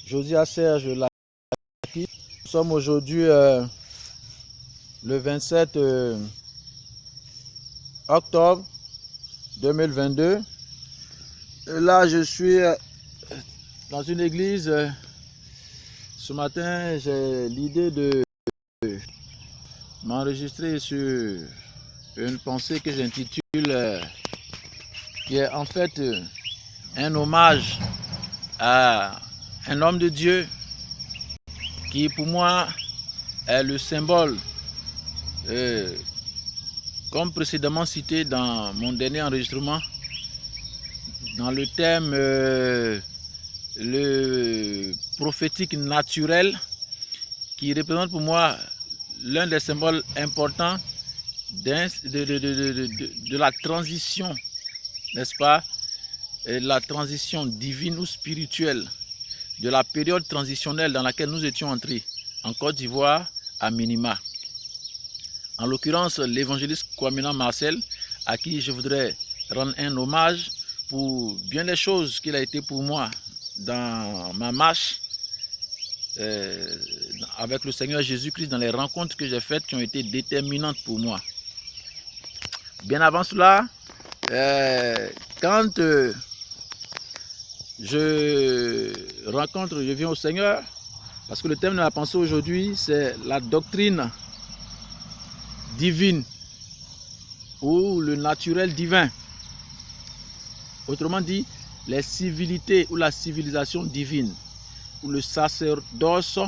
Josias Serge Laki. Nous sommes aujourd'hui le 27 octobre 2022. Et là, je suis dans une église. Ce matin, j'ai l'idée de m'enregistrer sur une pensée que j'intitule, qui est en fait un hommage à un homme de Dieu qui pour moi est le symbole, comme précédemment cité dans mon dernier enregistrement, dans le thème le prophétique naturel, qui représente pour moi l'un des symboles importants de la transition, n'est-ce pas, la transition divine ou spirituelle, de la période transitionnelle dans laquelle nous étions entrés en Côte d'Ivoire à minima. En l'occurrence, l'évangéliste Kwamina Marcel, à qui je voudrais rendre un hommage pour bien des choses qu'il a été pour moi dans ma marche avec le Seigneur Jésus-Christ, dans les rencontres que j'ai faites qui ont été déterminantes pour moi. Bien avant cela, quand je viens au Seigneur, parce que le thème de ma pensée aujourd'hui, c'est la doctrine divine ou le naturel divin. Autrement dit, les civilités ou la civilisation divine, ou le sacerdoce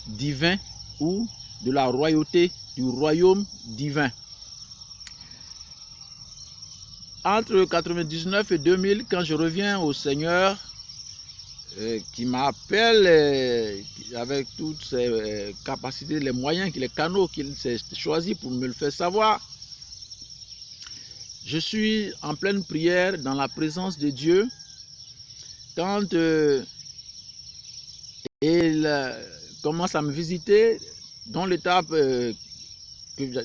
divin, ou de la royauté, du royaume divin. Entre 1999 et 2000, quand je reviens au Seigneur, qui m'appelle avec toutes ses capacités, les moyens, les canaux qu'il s'est choisi pour me le faire savoir, je suis en pleine prière dans la présence de Dieu quand il commence à me visiter dans l'étape que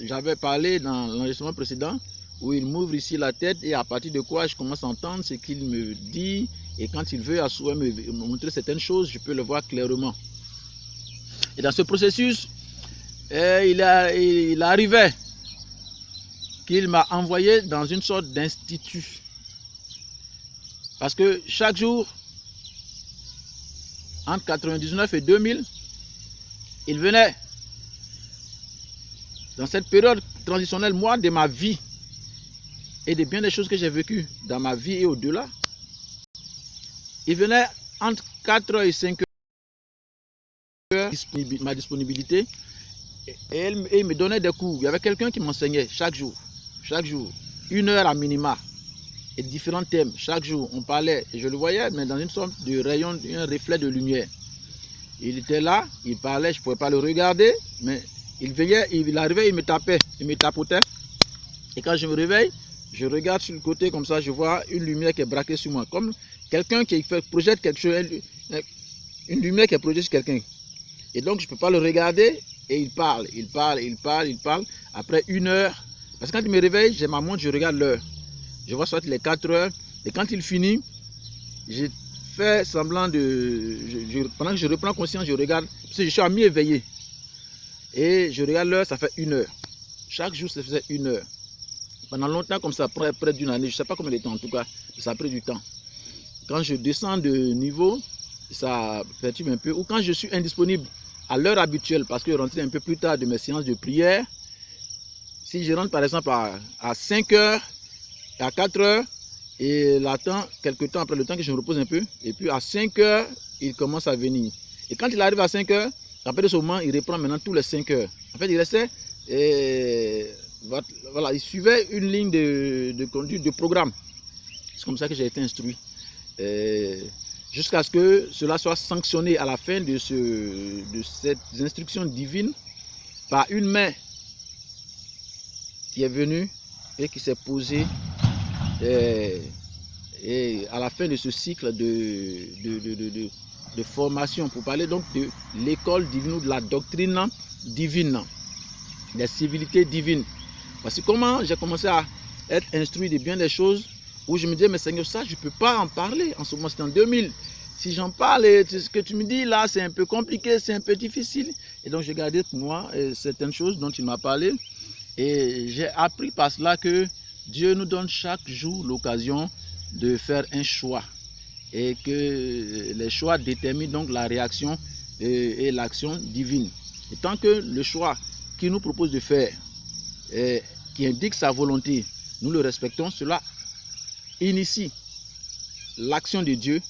j'avais parlé dans l'enregistrement précédent, où il m'ouvre ici la tête et à partir de quoi je commence à entendre ce qu'il me dit, et quand il veut à souhait me montrer certaines choses, je peux le voir clairement. Et dans ce processus, il arrivait qu'il m'a envoyé dans une sorte d'institut. Parce que chaque jour, entre 1999 et 2000, il venait, dans cette période transitionnelle, moi, de ma vie, et de bien des choses que j'ai vécues dans ma vie et au-delà, il venait entre 4 h et 5 h, ma disponibilité, et il me donnait des cours. Il y avait quelqu'un qui m'enseignait chaque jour, 1 heure à minima, et différents thèmes. Chaque jour, on parlait, et je le voyais, mais dans une sorte de rayon, un reflet de lumière. Il était là, il parlait, je ne pouvais pas le regarder, mais il arrivait, il me tapait, il me tapotait. Et quand je me réveille, je regarde sur le côté comme ça, je vois une lumière qui est braquée sur moi, comme quelqu'un qui projette quelque chose, une lumière qui est projetée sur quelqu'un. Et donc je ne peux pas le regarder, et il parle. Après 1 heure, parce que quand il me réveille, j'ai ma montre, je regarde l'heure. Je vois soit les 4 heures, et quand il finit, je fais semblant pendant que je reprends conscience, je regarde, parce que je suis à mi-éveillé. Et je regarde l'heure, ça fait 1 heure. Chaque jour, ça faisait 1 heure. Pendant longtemps, comme ça, près d'une année, je ne sais pas combien de temps en tout cas, ça a pris du temps. Quand je descends de niveau, ça perturbe un peu. Ou quand je suis indisponible à l'heure habituelle, parce que je rentre un peu plus tard de mes séances de prière, si je rentre par exemple à 5 heures, à 4 heures, et l'attends quelques temps après le temps que je me repose un peu, et puis à 5 heures, il commence à venir. Et quand il arrive à 5 heures, après de ce moment, il reprend maintenant tous les 5 heures. En fait, il restait... voilà, il suivait une ligne de conduite, de programme. C'est comme ça que j'ai été instruit. Jusqu'à ce que cela soit sanctionné à la fin de cette instruction divine par une main qui est venue et qui s'est posée et à la fin de ce cycle de formation, pour parler donc de l'école divine ou de la doctrine divine, des civilités divines. Voici comment j'ai commencé à être instruit de bien des choses où je me disais, mais Seigneur, ça, je ne peux pas en parler. En ce moment, c'était en 2000. si j'en parle, et ce que tu me dis là, c'est un peu compliqué, c'est un peu difficile. Et donc, j'ai gardé pour moi certaines choses dont il m'a parlé. Et j'ai appris par cela que Dieu nous donne chaque jour l'occasion de faire un choix. Et que les choix déterminent donc la réaction et l'action divine. Et tant que le choix qu'il nous propose de faire, qui indique sa volonté, nous le respectons, cela initie l'action de Dieu.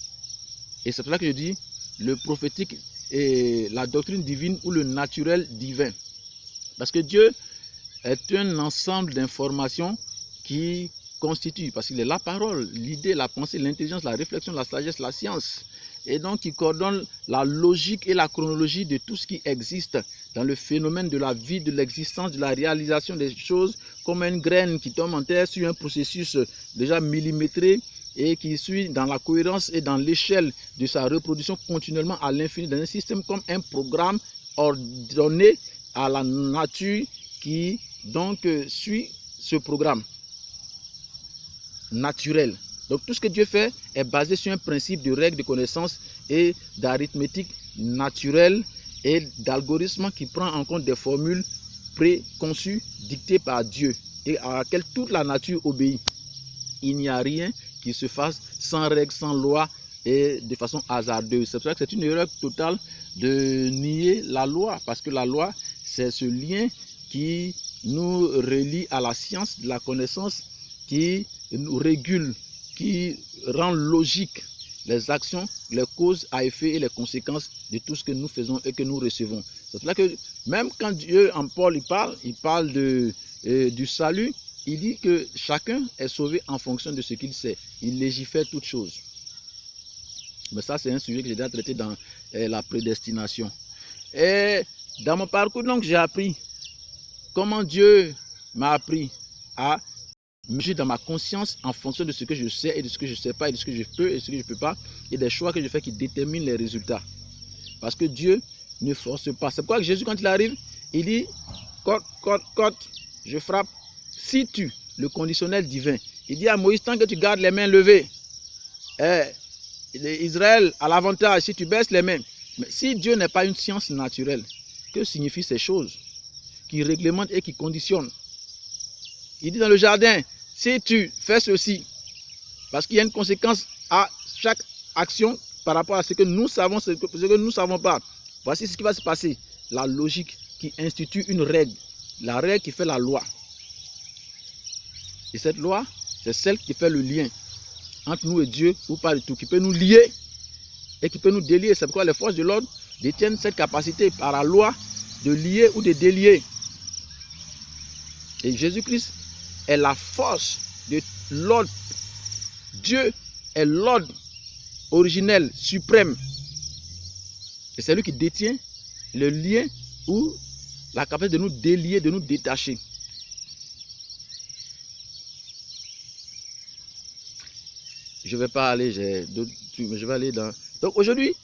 Et c'est pour ça que je dis le prophétique et la doctrine divine ou le naturel divin. Parce que Dieu est un ensemble d'informations qui constitue, parce qu'il est la parole, l'idée, la pensée, l'intelligence, la réflexion, la sagesse, la science. Et donc, il coordonne la logique et la chronologie de tout ce qui existe dans le phénomène de la vie, de l'existence, de la réalisation des choses, comme une graine qui tombe en terre sur un processus déjà millimétré et qui suit dans la cohérence et dans l'échelle de sa reproduction continuellement à l'infini dans un système comme un programme ordonné à la nature qui donc suit ce programme naturel. Donc tout ce que Dieu fait est basé sur un principe de règles de connaissance et d'arithmétique naturelle et d'algorithme qui prend en compte des formules préconçues dictées par Dieu et à laquelle toute la nature obéit. Il n'y a rien qui se fasse sans règles, sans loi et de façon hasardeuse. C'est pour ça que c'est une erreur totale de nier la loi, parce que la loi, c'est ce lien qui nous relie à la science, la connaissance, qui nous régule, qui rend logique les actions, les causes à effet et les conséquences de tout ce que nous faisons et que nous recevons. C'est pour ça que même quand Dieu en Paul il parle du salut, il dit que chacun est sauvé en fonction de ce qu'il sait. Il légifère toutes choses. Mais ça, c'est un sujet que j'ai déjà traité dans la prédestination. Et dans mon parcours, donc, j'ai appris comment Dieu m'a appris à mesurer dans ma conscience en fonction de ce que je sais et de ce que je ne sais pas et de ce que je peux et de ce que je ne peux pas et des choix que je fais qui déterminent les résultats. Parce que Dieu ne force pas. C'est pourquoi Jésus, quand il arrive, il dit cote, je frappe. Si tu, le conditionnel divin, il dit à Moïse, tant que tu gardes les mains levées, Israël a l'avantage si tu baisses les mains. Mais si Dieu n'est pas une science naturelle, que signifient ces choses qui réglementent et qui conditionnent? Il dit dans le jardin, si tu fais ceci, parce qu'il y a une conséquence à chaque action par rapport à ce que nous savons, ce que nous ne savons pas. Voici ce qui va se passer. La logique qui institue une règle, la règle qui fait la loi. Et cette loi, c'est celle qui fait le lien entre nous et Dieu, ou pas du tout, qui peut nous lier et qui peut nous délier. C'est pourquoi les forces de l'ordre détiennent cette capacité par la loi de lier ou de délier. Et Jésus-Christ est la force de l'ordre. Dieu est l'ordre originel, suprême. Et c'est lui qui détient le lien ou la capacité de nous délier, de nous détacher. Je ne vais pas aller, mais je vais aller dans... Donc aujourd'hui,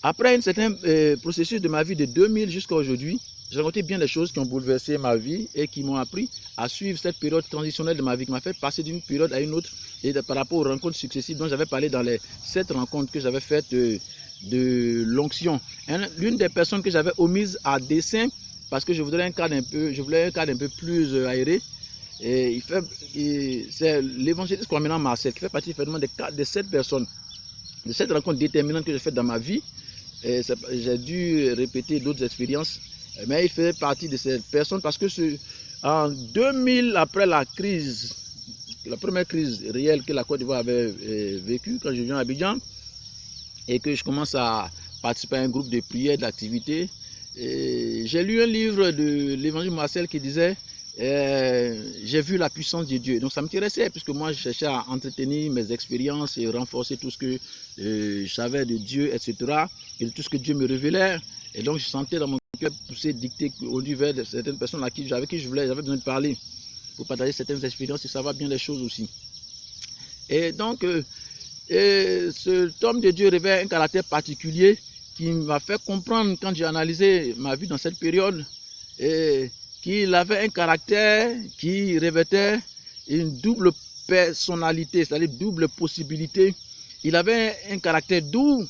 après un certain processus de ma vie de 2000 jusqu'à aujourd'hui, j'ai rencontré bien des choses qui ont bouleversé ma vie et qui m'ont appris à suivre cette période transitionnelle de ma vie, qui m'a fait passer d'une période à une autre et par rapport aux rencontres successives dont j'avais parlé dans les 7 rencontres que j'avais faites de l'onction. L'une des personnes que j'avais omise à dessein parce que je voulais un cadre un peu plus aéré. C'est l'évangéliste Kwame Marcel qui fait partie des 7 personnes, de cette rencontre déterminante que j'ai faite dans ma vie. J'ai dû répéter d'autres expériences, mais il fait partie de cette personne parce que en 2000, après la première crise réelle que la Côte d'Ivoire avait vécue, quand je viens à Abidjan et que je commence à participer à un groupe de prière, d'activité, j'ai lu un livre de l'évangile Marcel qui disait j'ai vu la puissance de Dieu. Donc ça m'intéressait puisque moi je cherchais à entretenir mes expériences et renforcer tout ce que je savais de Dieu, etc. Et de tout ce que Dieu me révélait. Et donc je sentais dans mon cœur pousser, dicter au niveau de certaines personnes avec qui j'avais besoin de parler pour partager certaines expériences et savoir bien les choses aussi. Et donc cet homme de Dieu révèle un caractère particulier qui m'a fait comprendre quand j'ai analysé ma vie dans cette période qu'il avait un caractère qui revêtait une double personnalité, c'est-à-dire double possibilité il avait un caractère doux,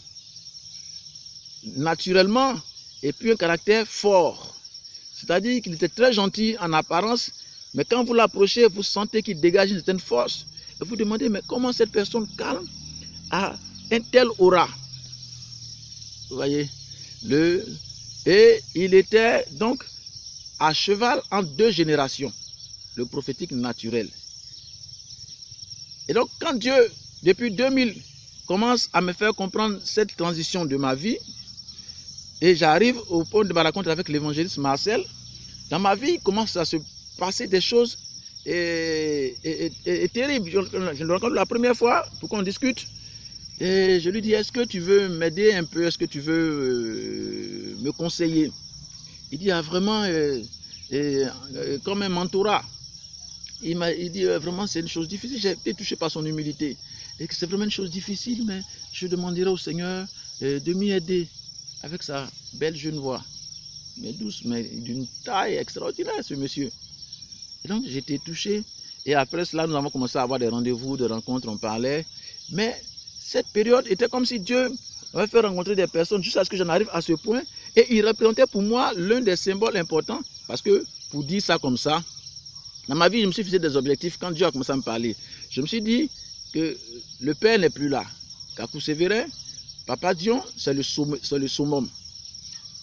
naturellement, et puis un caractère fort. C'est-à-dire qu'il était très gentil en apparence, mais quand vous l'approchez, vous sentez qu'il dégage une certaine force. Et vous demandez, mais comment cette personne calme a un tel aura? Vous voyez, et il était donc à cheval en 2 générations, le prophétique naturel. Et donc, quand Dieu, depuis 2000, commence à me faire comprendre cette transition de ma vie, et j'arrive au point de ma rencontre avec l'évangéliste Marcel, dans ma vie, il commence à se passer des choses terribles. Je le rencontre la première fois pour qu'on discute. Et je lui dis, est-ce que tu veux m'aider un peu? Est-ce que tu veux me conseiller? Il dit, vraiment, comme un mentorat. Il dit, vraiment, c'est une chose difficile. J'ai été touché par son humilité. Et que c'est vraiment une chose difficile, mais je demanderai au Seigneur de m'y aider. Avec sa belle jeune voix. Mais douce, mais d'une taille extraordinaire, ce monsieur. Et donc, j'étais touché. Et après cela, nous avons commencé à avoir des rendez-vous, des rencontres, on parlait. Mais cette période était comme si Dieu m'avait fait rencontrer des personnes jusqu'à ce que j'en arrive à ce point. Et il représentait pour moi l'un des symboles importants. Parce que, pour dire ça comme ça, dans ma vie, je me suis fixé des objectifs. Quand Dieu a commencé à me parler, je me suis dit que le Père n'est plus là. Kakou Sévérin, Papa Dion, c'est le summum.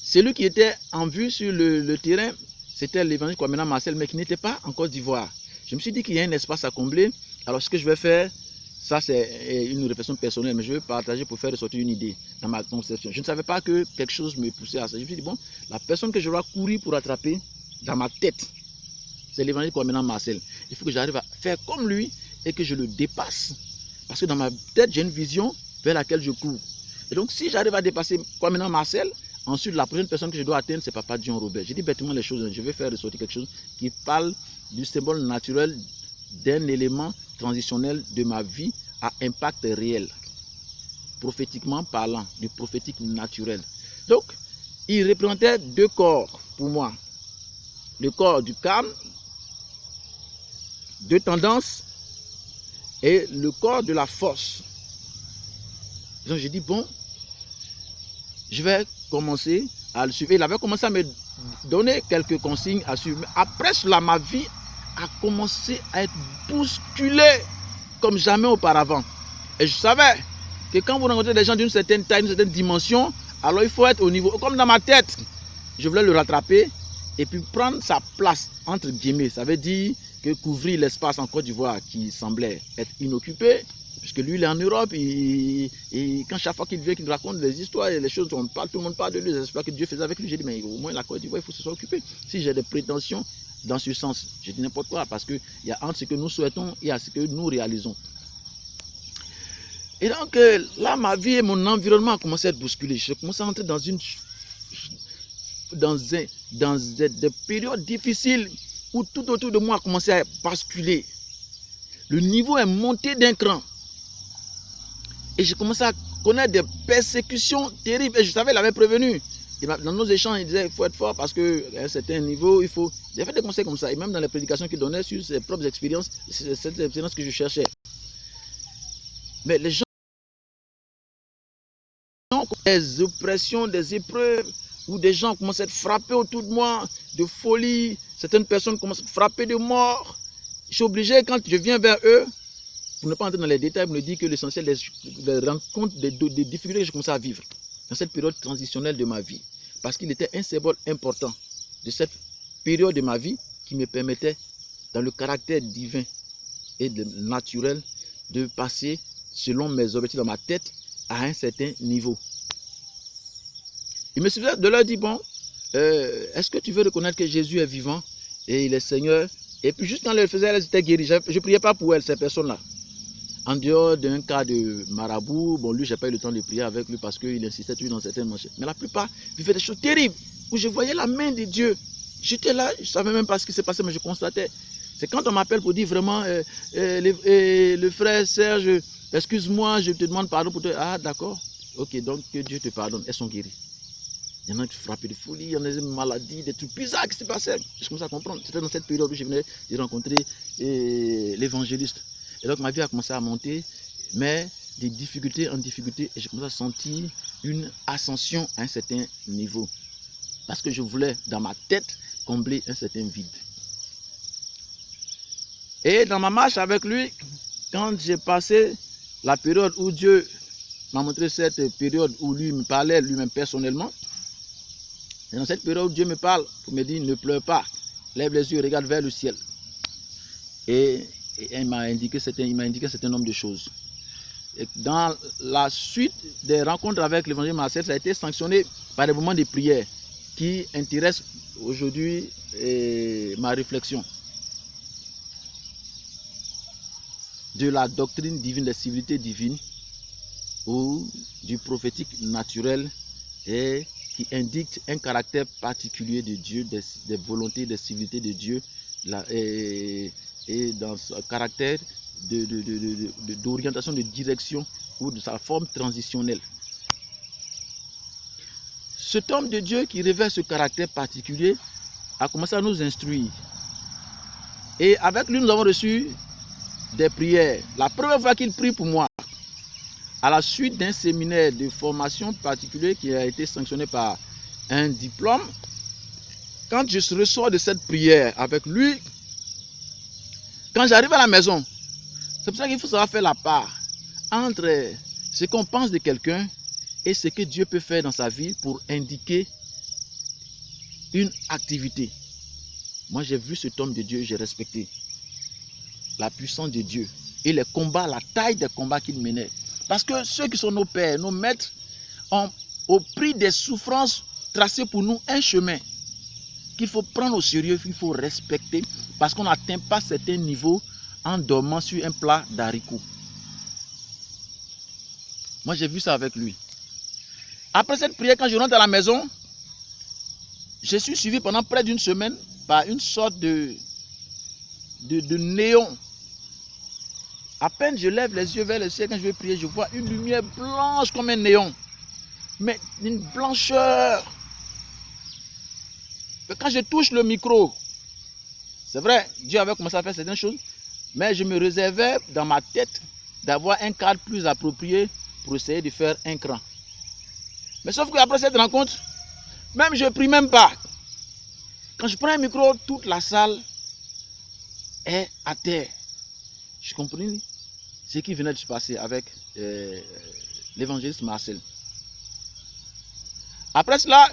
Celui qui était en vue sur le terrain, c'était l'évangile Kwamena Marcel, mais qui n'était pas en Côte d'Ivoire. Je me suis dit qu'il y a un espace à combler. Alors ce que je vais faire, ça c'est une réflexion personnelle, mais je vais partager pour faire ressortir une idée dans ma conception. Je ne savais pas que quelque chose me poussait à ça. Je me suis dit, bon, la personne que je dois courir pour attraper dans ma tête, c'est l'évangile Kwamena Marcel. Il faut que j'arrive à faire comme lui et que je le dépasse. Parce que dans ma tête, j'ai une vision vers laquelle je cours. Et donc, si j'arrive à dépasser Kwamena Marcel, ensuite, la prochaine personne que je dois atteindre, c'est Papa Dion Robert. J'ai dit bêtement les choses, je vais faire ressortir quelque chose qui parle du symbole naturel d'un élément transitionnel de ma vie à impact réel. Prophétiquement parlant, du prophétique naturel. Donc, il représentait 2 corps pour moi. Le corps du calme, 2 tendances, et le corps de la force. Donc, j'ai dit, bon, je vais commencer à le suivre. Il avait commencé à me donner quelques consignes à suivre. Après cela, ma vie a commencé à être bousculée comme jamais auparavant. Et je savais que quand vous rencontrez des gens d'une certaine taille, d'une certaine dimension, alors il faut être au niveau. Comme dans ma tête, je voulais le rattraper et puis prendre sa place, entre guillemets. Ça veut dire que couvrir l'espace en Côte d'Ivoire qui semblait être inoccupé. Puisque lui, il est en Europe, et quand chaque fois qu'il vient, qu'il raconte des histoires et les choses, on parle, tout le monde parle de lui, les exploits que Dieu faisait avec lui. J'ai dit, mais au moins la Côte d'Ivoire, il faut se soit occupé. Si j'ai des prétentions dans ce sens, je dis n'importe quoi, parce qu'il y a entre ce que nous souhaitons et à ce que nous réalisons. Et donc, là, ma vie et mon environnement ont commencé à être bousculés. Je commençais à entrer dans des périodes difficiles où tout autour de moi a commencé à basculer. Le niveau est monté d'un cran. Et j'ai commencé à connaître des persécutions terribles. Et je savais, il avait prévenu. Dans nos échanges, il disait qu'il faut être fort parce qu'à un certain niveau, il faut... Il y avait des conseils comme ça. Et même dans les prédications qu'il donnait sur ses propres expériences, c'est cette expérience que je cherchais. Mais les gens ont des oppressions, des épreuves, où des gens commencent à être frappés autour de moi, de folie. Certaines personnes commencent à être frappées de mort. Je suis obligé, quand je viens vers eux, pour ne pas entrer dans les détails, me dire que l'essentiel des rencontres, des difficultés que je commençais à vivre dans cette période transitionnelle de ma vie. Parce qu'il était un symbole important de cette période de ma vie qui me permettait, dans le caractère divin et naturel, de passer, selon mes objectifs dans ma tête, à un certain niveau. Il me suffisait de leur dire, bon, est-ce que tu veux reconnaître que Jésus est vivant et il est Seigneur? Et puis juste quand elle le faisait, elles étaient guéries. Je ne priais pas pour elles, ces personnes-là. En dehors d'un cas de marabout, bon, lui, je n'ai pas eu le temps de prier avec lui parce qu'il insistait toujours dans certaines manchettes. Mais la plupart vivaient des choses terribles où je voyais la main de Dieu. J'étais là, je ne savais même pas ce qui s'est passé, mais je constatais. C'est quand on m'appelle pour dire vraiment, le frère Serge, excuse-moi, je te demande pardon pour te... Ah, d'accord. Ok, donc que Dieu te pardonne. Elles sont guéries. Il y en a qui sont frappés de folie, il y en a des maladies, des trucs bizarres qui se passaient. Je commençais à comprendre. C'était dans cette période où je venais de rencontrer l'évangéliste. Et donc ma vie a commencé à monter, mais de difficulté en difficulté et je commençais à sentir une ascension à un certain niveau. Parce que je voulais, dans ma tête, combler un certain vide. Et dans ma marche avec lui, quand j'ai passé la période où Dieu m'a montré cette période où lui me parlait lui-même personnellement, et dans cette période où Dieu me parle pour me dire ne pleure pas, lève les yeux, regarde vers le ciel. Et il m'a indiqué un certain nombre de choses. Et dans la suite des rencontres avec l'évangile Marcel, ça a été sanctionné par des moments de prière qui intéressent aujourd'hui ma réflexion. De la doctrine divine, des civilités divines ou du prophétique naturel et qui indique un caractère particulier de Dieu, des volontés, des civilités de Dieu et dans ce caractère d'orientation, de direction ou de sa forme transitionnelle. Cet homme de Dieu qui révèle ce caractère particulier a commencé à nous instruire. Et avec lui, nous avons reçu des prières. La première fois qu'il prie pour moi, à la suite d'un séminaire de formation particulier qui a été sanctionné par un diplôme, quand je ressors de cette prière avec lui, quand j'arrive à la maison, c'est pour ça qu'il faut savoir faire la part entre ce qu'on pense de quelqu'un et ce que Dieu peut faire dans sa vie pour indiquer une activité. Moi, j'ai vu cet homme de Dieu, j'ai respecté la puissance de Dieu et les combats, la taille des combats qu'il menait. Parce que ceux qui sont nos pères, nos maîtres, ont au prix des souffrances tracé pour nous un chemin qu'il faut prendre au sérieux, qu'il faut respecter, parce qu'on n'atteint pas certains niveaux en dormant sur un plat d'haricots. Moi, j'ai vu ça avec lui. Après cette prière, quand je rentre à la maison, je suis suivi pendant près d'une semaine par une sorte de néon. À peine je lève les yeux vers le ciel, quand je vais prier, je vois une lumière blanche comme un néon. Mais d'une blancheur. Et quand je touche le micro, c'est vrai, Dieu avait commencé à faire certaines choses, mais je me réservais dans ma tête d'avoir un cadre plus approprié pour essayer de faire un cran. Mais sauf qu'après cette rencontre, même je ne prie même pas. Quand je prends un micro, toute la salle est à terre. Je compris ce qui venait de se passer avec l'évangéliste Marcel. Après cela,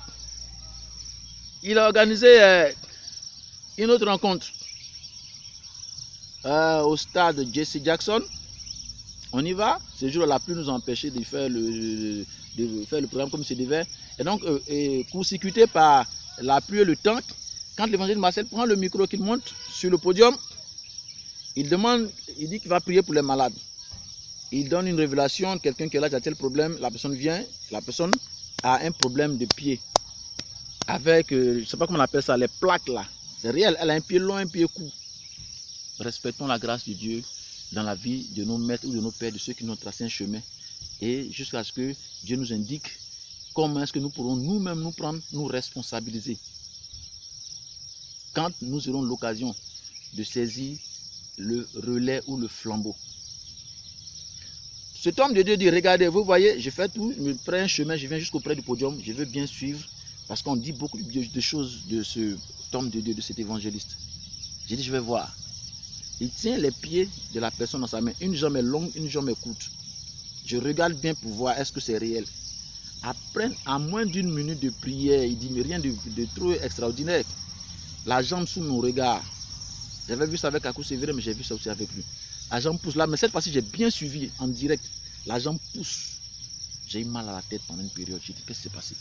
il a organisé une autre rencontre au stade Jesse Jackson. On y va. Ce jour, la pluie nous a empêché de faire le programme comme il devait. Et donc, court-circuité par la pluie et le temps, quand l'évangéliste Marcel prend le micro, qu'il monte sur le podium, il dit qu'il va prier pour les malades. Il donne une révélation, quelqu'un qui est là, qui a tel problème, la personne vient, la personne a un problème de pied. Avec, je ne sais pas comment on appelle ça, les plaques là. C'est réel, elle a un pied long, un pied court. Respectons la grâce de Dieu dans la vie de nos maîtres ou de nos pères, de ceux qui nous ont tracé un chemin. Et jusqu'à ce que Dieu nous indique comment est-ce que nous pourrons nous-mêmes nous prendre, nous responsabiliser. Quand nous aurons l'occasion de saisir le relais ou le flambeau. Cet homme de Dieu dit, regardez, vous voyez, je fais tout, je me prends un chemin, je viens jusqu'auprès du podium, je veux bien suivre, parce qu'on dit beaucoup de choses de cet homme de Dieu, de cet évangéliste. J'ai dit, je vais voir. Il tient les pieds de la personne dans sa main. Une jambe est longue, une jambe est courte. Je regarde bien pour voir est-ce que c'est réel. Après, à moins d'une minute de prière, il dit, mais rien de trop extraordinaire. La jambe sous mon regard. J'avais vu ça avec Akou Sévéré, mais j'ai vu ça aussi avec lui. La jambe pousse là, mais cette fois-ci, j'ai bien suivi en direct. La jambe pousse. J'ai eu mal à la tête pendant une période. J'ai dit, qu'est-ce qui s'est passé?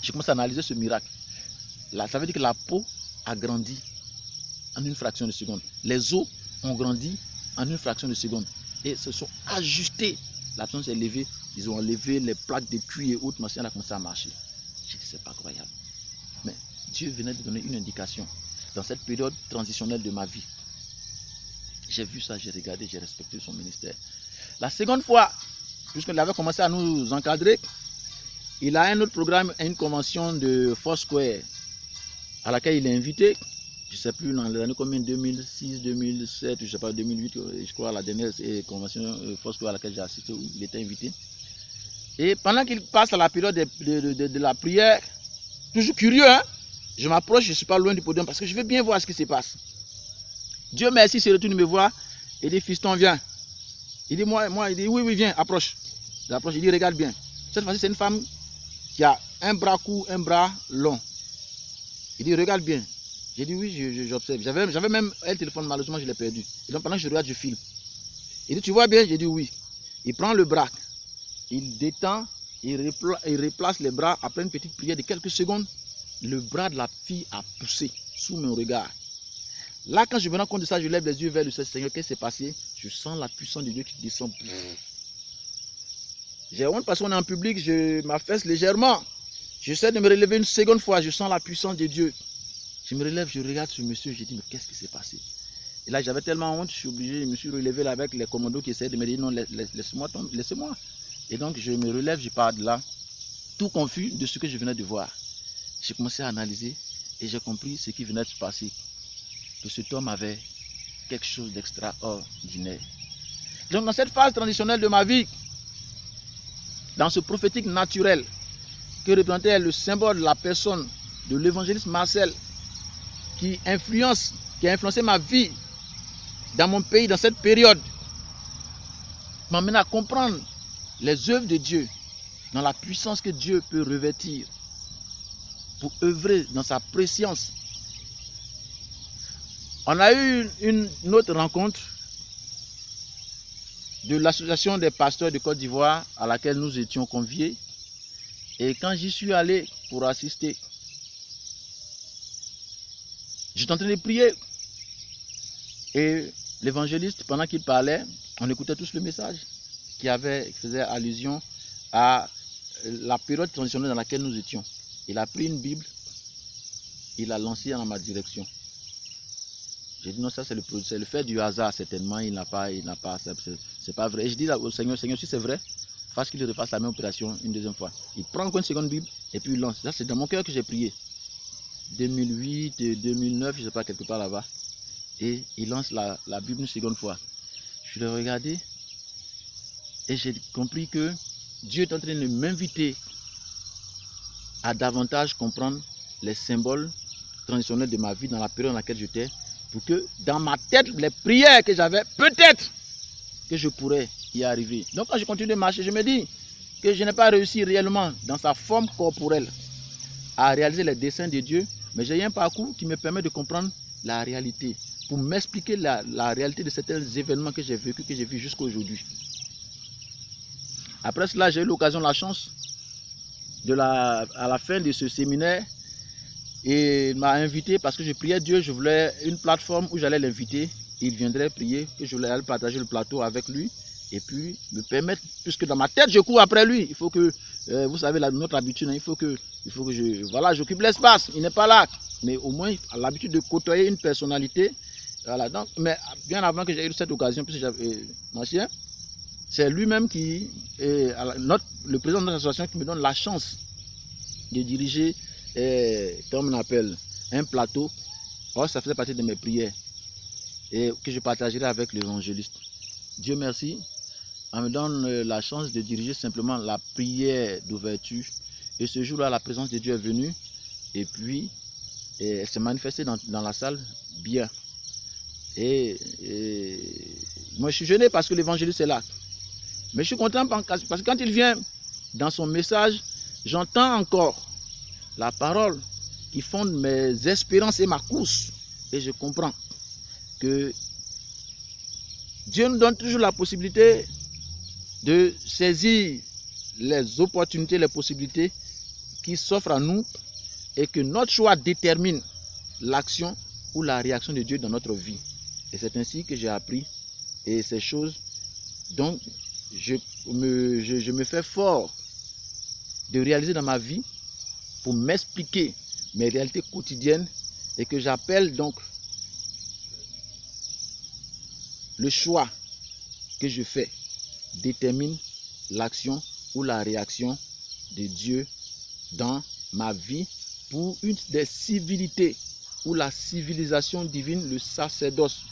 J'ai commencé à analyser ce miracle. Là, ça veut dire que la peau a grandi en une fraction de seconde. Les os ont grandi en une fraction de seconde. Et se sont ajustés. La personne s'est levée. Ils ont enlevé les plaques de cuir et autres. Ma soeur a commencé à marcher. J'ai dit, c'est pas croyable. Mais Dieu venait de donner une indication dans cette période transitionnelle de ma vie. J'ai vu ça, j'ai regardé, j'ai respecté son ministère. La seconde fois, puisqu'il avait commencé à nous encadrer, il a un autre programme, une convention de Foursquare à laquelle il est invité. je ne sais plus dans les années combien, 2006, 2007, je ne sais pas, 2008, je crois, la dernière convention Foursquare à laquelle j'ai assisté, où il était invité. Et pendant qu'il passe à la période de la prière, toujours curieux, hein, je m'approche, je ne suis pas loin du podium parce que je veux bien voir ce qui se passe. Dieu merci, il se retourne me voir et dit, fiston, viens. Il dit, il dit, oui, viens, approche. J'approche, il dit, regarde bien. Cette fois-ci, c'est une femme qui a un bras court, un bras long. Il dit, regarde bien. J'ai dit, oui, j'observe. J'avais même un téléphone, malheureusement, je l'ai perdu. Et donc, pendant que je regarde, je filme. Il dit, tu vois bien? J'ai dit, oui. Il prend le bras, il détend, il replace les bras. Après une petite prière de quelques secondes, le bras de la fille a poussé sous mon regard. Là, quand je me rends compte de ça, je lève les yeux vers le Seigneur. Qu'est-ce qui s'est passé? Je sens la puissance de Dieu qui descend. J'ai honte parce qu'on est en public, je m'affaisse légèrement. J'essaie de me relever une seconde fois, je sens la puissance de Dieu. Je me relève, je regarde ce monsieur, je dis, mais qu'est-ce qui s'est passé? Et là, j'avais tellement honte, je suis obligé, je me suis relevé là avec les commandos qui essayaient de me dire, non, laisse-moi tomber, laissez-moi. Et donc, je me relève, je pars de là, tout confus de ce que je venais de voir. J'ai commencé à analyser et j'ai compris ce qui venait de se passer. Que cet homme avait quelque chose d'extraordinaire. Donc, dans cette phase transitionnelle de ma vie, dans ce prophétique naturel, que représentait le symbole de la personne de l'évangéliste Marcel, qui a influencé ma vie dans mon pays, dans cette période, m'amène à comprendre les œuvres de Dieu, dans la puissance que Dieu peut revêtir pour œuvrer dans sa préscience. On a eu une autre rencontre de l'association des pasteurs de Côte d'Ivoire à laquelle nous étions conviés. Et quand j'y suis allé pour assister, j'étais en train de prier. Et l'évangéliste, pendant qu'il parlait, on écoutait tous le message qui faisait allusion à la période transitionnelle dans laquelle nous étions. Il a pris une Bible, il l'a lancée dans ma direction. J'ai dit non, ça c'est le fait du hasard, certainement, c'est pas vrai. Et je dis au Seigneur, si c'est vrai, fasse qu'il refasse la même opération une deuxième fois. Il prend encore une seconde Bible et puis il lance. Ça c'est dans mon cœur que j'ai prié. 2008, 2009, je ne sais pas, quelque part là-bas. Et il lance la Bible une seconde fois. Je l'ai regardé et j'ai compris que Dieu est en train de m'inviter à davantage comprendre les symboles transitionnels de ma vie dans la période dans laquelle j'étais, pour que dans ma tête, les prières que j'avais, peut-être que je pourrais y arriver. Donc quand je continue de marcher, je me dis que je n'ai pas réussi réellement dans sa forme corporelle à réaliser les desseins de Dieu, mais j'ai un parcours qui me permet de comprendre la réalité, pour m'expliquer la réalité de certains événements que j'ai vécu, que j'ai vu jusqu'à aujourd'hui. Après cela, j'ai eu l'occasion, la chance, à la fin de ce séminaire, et il m'a invité parce que je priais Dieu, je voulais une plateforme où j'allais l'inviter, il viendrait prier, que je voulais aller partager le plateau avec lui, et puis me permettre, puisque dans ma tête je cours après lui, il faut que, vous savez, notre habitude, il faut que j'occupe l'espace, il n'est pas là, mais au moins, à l'habitude de côtoyer une personnalité. Voilà, donc, mais bien avant que j'ai eu cette occasion, puisque j'avais c'est lui-même qui est le président de notre association qui me donne la chance de diriger, comme on appelle, un plateau. Or, ça faisait partie de mes prières et que je partagerai avec l'évangéliste. Dieu merci, on me donne la chance de diriger simplement la prière d'ouverture. Et ce jour-là, la présence de Dieu est venue et puis elle s'est manifestée dans la salle bien. Et moi, je suis gêné parce que l'évangéliste est là. Mais je suis content parce que quand il vient dans son message, j'entends encore la parole qui fonde mes espérances et ma course. Et je comprends que Dieu nous donne toujours la possibilité de saisir les opportunités, les possibilités qui s'offrent à nous et que notre choix détermine l'action ou la réaction de Dieu dans notre vie. Et c'est ainsi que j'ai appris et ces choses dont je me fais fort de réaliser dans ma vie pour m'expliquer mes réalités quotidiennes et que j'appelle donc le choix que je fais détermine l'action ou la réaction de Dieu dans ma vie pour une des civilités où la civilisation divine, le sacerdoce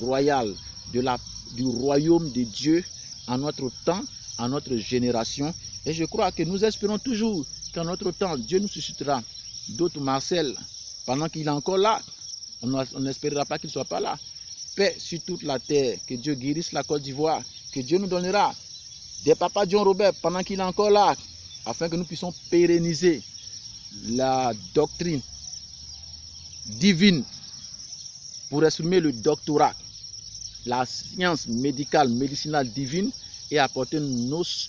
royal du royaume de Dieu en notre temps, en notre génération. Et je crois que nous espérons toujours qu'en notre temps, Dieu nous suscitera d'autres Marcel. Pendant qu'il est encore là, on n'espérera pas qu'il ne soit pas là. Paix sur toute la terre, que Dieu guérisse la Côte d'Ivoire, que Dieu nous donnera des papas John Robert pendant qu'il est encore là, afin que nous puissions pérenniser la doctrine divine pour exprimer le doctorat, la science médicale, médicinale divine et apporter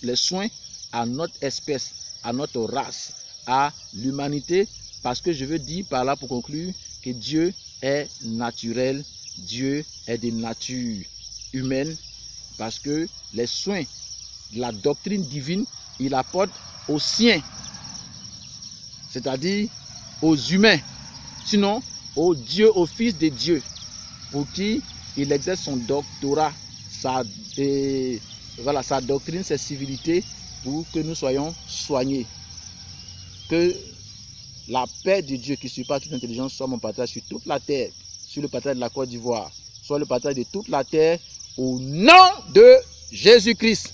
les soins à notre espèce, à notre race, à l'humanité, parce que je veux dire par là pour conclure que Dieu est naturel, Dieu est de nature humaine, parce que les soins de la doctrine divine, il apporte aux siens, c'est-à-dire aux humains, sinon au Dieu, au Fils de Dieu, pour qui il exerce son doctorat, sa doctrine, ses civilités, pour que nous soyons soignés. Que la paix de Dieu qui surpasse toute intelligence soit mon partage sur toute la terre, sur le partage de la Côte d'Ivoire, soit le partage de toute la terre, au nom de Jésus-Christ.